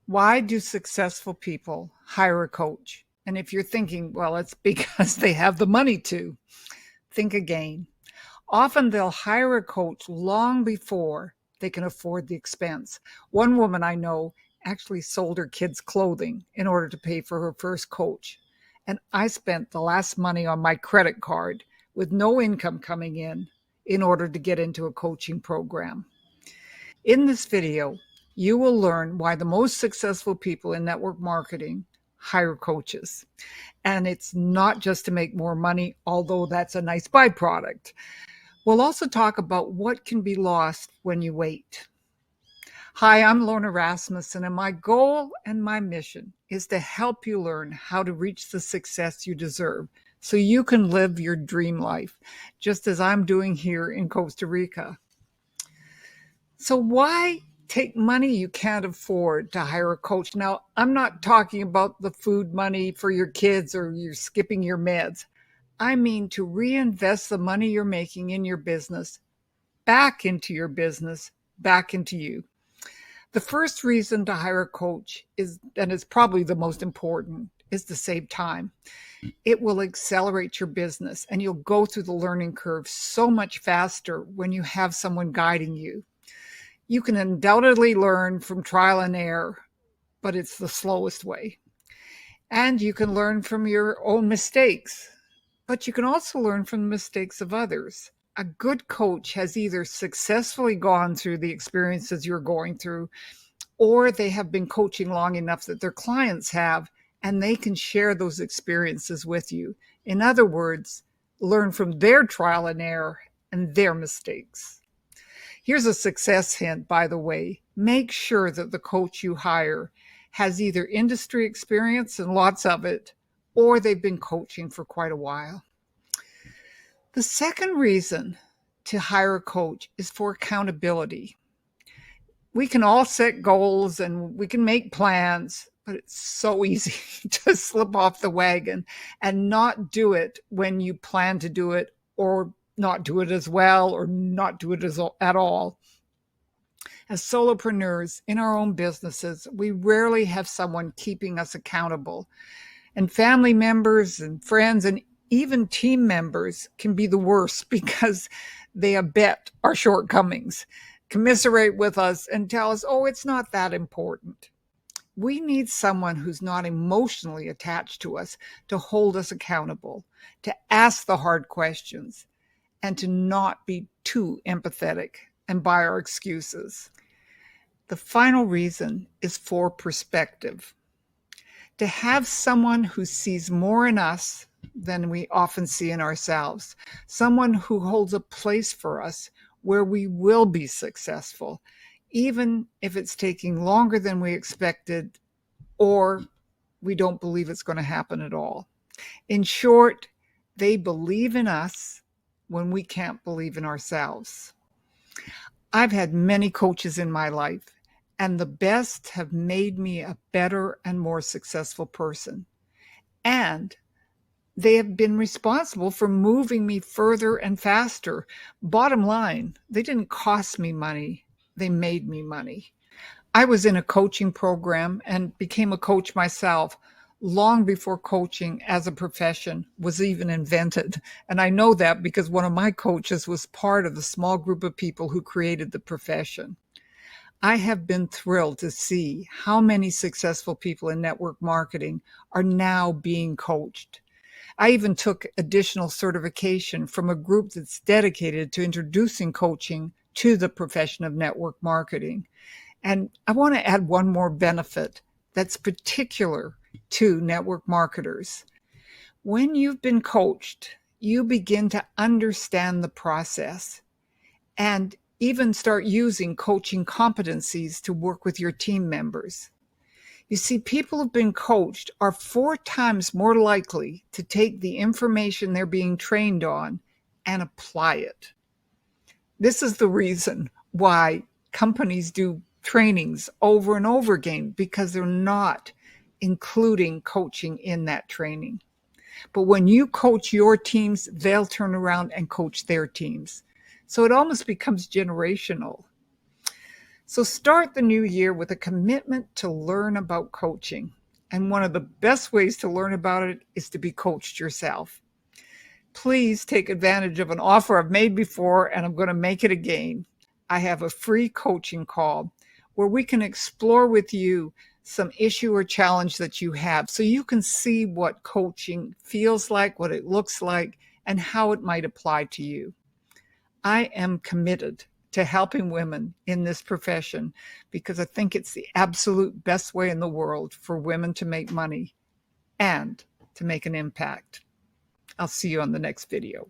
Why do successful people hire a coach? And if you're thinking, well, it's because they have the money to, think again. Often they'll hire a coach long before they can afford the expense. One woman I know actually sold her kids' clothing in order to pay for her first coach. And I spent the last money on my credit card with no income coming in order to get into a coaching program. In this video, you will learn why the most successful people in network marketing hire coaches. And it's not just to make more money, although that's a nice byproduct. We'll also talk about what can be lost when you wait. Hi, I'm Lorna Rasmussen, and my goal and my mission is to help you learn how to reach the success you deserve so you can live your dream life, just as I'm doing here in Costa Rica. So why take money you can't afford to hire a coach? Now, I'm not talking about the food money for your kids or you're skipping your meds. I mean to reinvest the money you're making in your business back into your business, back into you. The first reason to hire a coach is, and it's probably the most important, is to save time. It will accelerate your business and you'll go through the learning curve so much faster when you have someone guiding you. You can undoubtedly learn from trial and error, but it's the slowest way. And you can learn from your own mistakes, but you can also learn from the mistakes of others. A good coach has either successfully gone through the experiences you're going through, or they have been coaching long enough that their clients have, and they can share those experiences with you. In other words, learn from their trial and error and their mistakes. Here's a success hint, by the way. Make sure that the coach you hire has either industry experience, and lots of it, or they've been coaching for quite a while. The second reason to hire a coach is for accountability. We can all set goals and we can make plans, but it's so easy to slip off the wagon and not do it when you plan to do it, or not do it as well, or not do it at all. As solopreneurs in our own businesses, we rarely have someone keeping us accountable. And family members and friends and even team members can be the worst because they abet our shortcomings, commiserate with us, and tell us, oh, it's not that important. We need someone who's not emotionally attached to us to hold us accountable, to ask the hard questions, and to not be too empathetic and buy our excuses. The final reason is for perspective. To have someone who sees more in us than we often see in ourselves, someone who holds a place for us where we will be successful, even if it's taking longer than we expected, or we don't believe it's going to happen at all. In short, they believe in us when we can't believe in ourselves. I've had many coaches in my life, and the best have made me a better and more successful person. And they have been responsible for moving me further and faster. Bottom line, they didn't cost me money. They made me money. I was in a coaching program and became a coach myself long before coaching as a profession was even invented. And I know that because one of my coaches was part of the small group of people who created the profession. I have been thrilled to see how many successful people in network marketing are now being coached. I even took additional certification from a group that's dedicated to introducing coaching to the profession of network marketing. And I want to add one more benefit that's particular to network marketers. When you've been coached, you begin to understand the process and even start using coaching competencies to work with your team members. You see, people who've been coached are 4 times more likely to take the information they're being trained on and apply it. This is the reason why companies do trainings over and over again, because they're not including coaching in that training. But when you coach your teams, they'll turn around and coach their teams. So it almost becomes generational. So start the new year with a commitment to learn about coaching. And one of the best ways to learn about it is to be coached yourself. Please take advantage of an offer I've made before, and I'm going to make it again. I have a free coaching call where we can explore with you some issue or challenge that you have so you can see what coaching feels like, what it looks like, and how it might apply to you. I am committed to helping women in this profession because I think it's the absolute best way in the world for women to make money and to make an impact. I'll see you on the next video.